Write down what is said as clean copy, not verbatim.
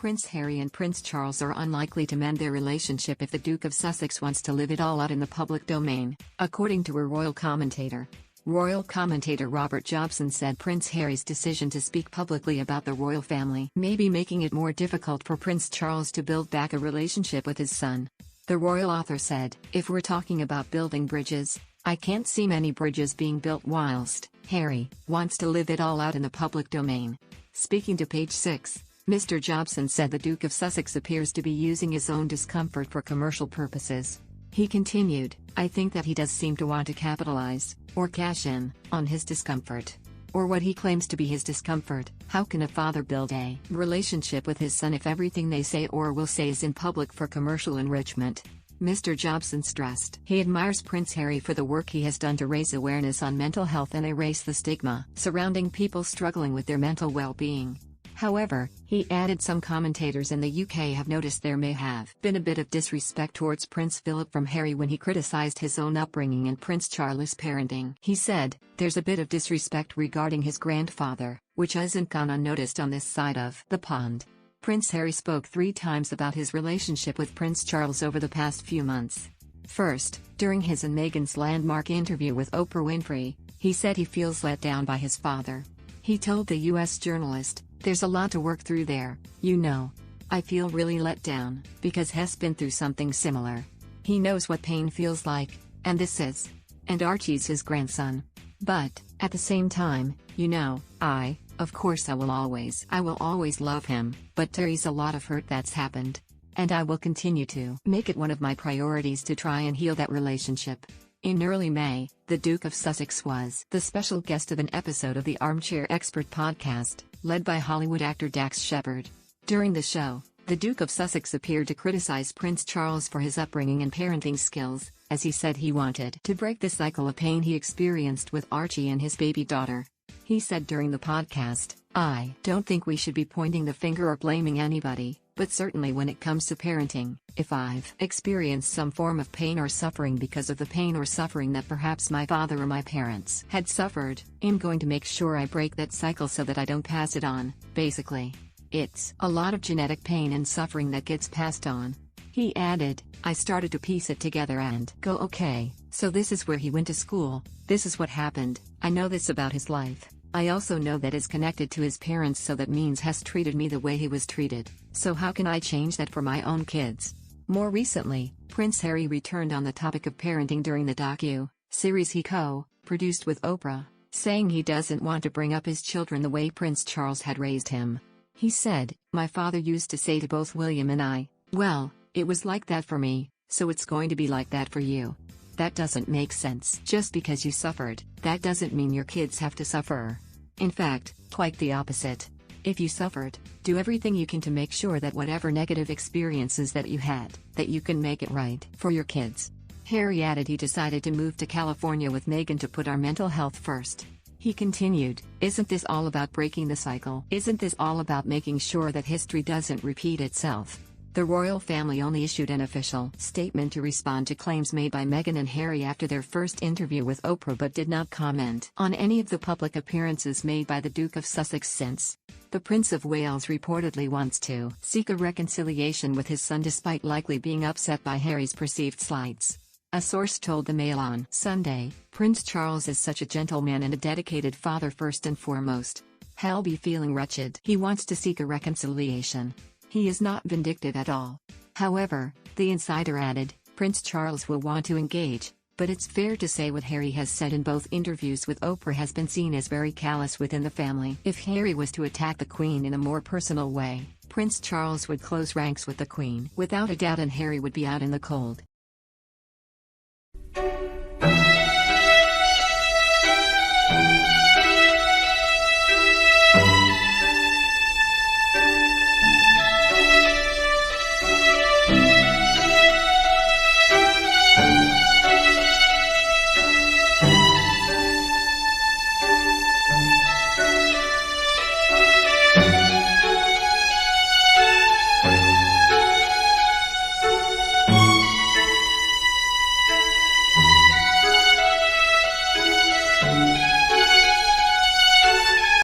Prince Harry and Prince Charles are unlikely to mend their relationship if the Duke of Sussex wants to live it all out in the public domain, according to a royal commentator. Royal commentator Robert Jobson said Prince Harry's decision to speak publicly about the royal family may be making it more difficult for Prince Charles to build back a relationship with his son. The royal author said, "If we're talking about building bridges, I can't see many bridges being built whilst Harry wants to live it all out in the public domain." Speaking to Page 6, Mr. Jobson said the Duke of Sussex appears to be using his own discomfort for commercial purposes. He continued, "I think that he does seem to want to capitalize, or cash in, on his discomfort. Or what he claims to be his discomfort. How can a father build a relationship with his son if everything they say or will say is in public for commercial enrichment?" Mr. Jobson stressed he admires Prince Harry for the work he has done to raise awareness on mental health and erase the stigma surrounding people struggling with their mental well-being. However, he added some commentators in the UK have noticed there may have been a bit of disrespect towards Prince Philip from Harry when he criticized his own upbringing and Prince Charles' parenting. He said, "There's a bit of disrespect regarding his grandfather, which hasn't gone unnoticed on this side of the pond." Prince Harry spoke 3 times about his relationship with Prince Charles over the past few months. First, during his and Meghan's landmark interview with Oprah Winfrey, he said he feels let down by his father. He told the US journalist, "There's a lot to work through there, you know. I feel really let down, because he's been through something similar. He knows what pain feels like, and this is. And Archie's his grandson. But, at the same time, you know, of course I will always love him, but there's a lot of hurt that's happened. And I will continue to make it one of my priorities to try and heal that relationship." In early May, the Duke of Sussex was the special guest of an episode of the Armchair Expert podcast, led by Hollywood actor Dax Shepard. During the show, the Duke of Sussex appeared to criticize Prince Charles for his upbringing and parenting skills, as he said he wanted to break the cycle of pain he experienced with Archie and his baby daughter. He said during the podcast, "I don't think we should be pointing the finger or blaming anybody, but certainly when it comes to parenting, if I've experienced some form of pain or suffering because of the pain or suffering that perhaps my father or my parents had suffered, I'm going to make sure I break that cycle so that I don't pass it on, basically. It's a lot of genetic pain and suffering that gets passed on." He added, "I started to piece it together and go, okay, so this is where he went to school, this is what happened, I know this about his life. I also know that it's connected to his parents, so that means has treated me the way he was treated, so how can I change that for my own kids?" More recently, Prince Harry returned on the topic of parenting during the docu-series he co-produced with Oprah, saying he doesn't want to bring up his children the way Prince Charles had raised him. He said, "My father used to say to both William and I, well, it was like that for me, so it's going to be like that for you. That doesn't make sense. Just because you suffered, that doesn't mean your kids have to suffer. In fact, quite the opposite. If you suffered, do everything you can to make sure that whatever negative experiences that you had, that you can make it right for your kids." Harry added he decided to move to California with Meghan to put our mental health first. He continued, "Isn't this all about breaking the cycle? Isn't this all about making sure that history doesn't repeat itself?" The royal family only issued an official statement to respond to claims made by Meghan and Harry after their first interview with Oprah, but did not comment on any of the public appearances made by the Duke of Sussex since. The Prince of Wales reportedly wants to seek a reconciliation with his son despite likely being upset by Harry's perceived slights. A source told the Mail on Sunday, "Prince Charles is such a gentleman and a dedicated father first and foremost. He'll be feeling wretched. He wants to seek a reconciliation. He is not vindictive at all." However, the insider added, Prince Charles will want to engage, but it's fair to say what Harry has said in both interviews with Oprah has been seen as very callous within the family. If Harry was to attack the Queen in a more personal way, Prince Charles would close ranks with the Queen without a doubt, and Harry would be out in the cold.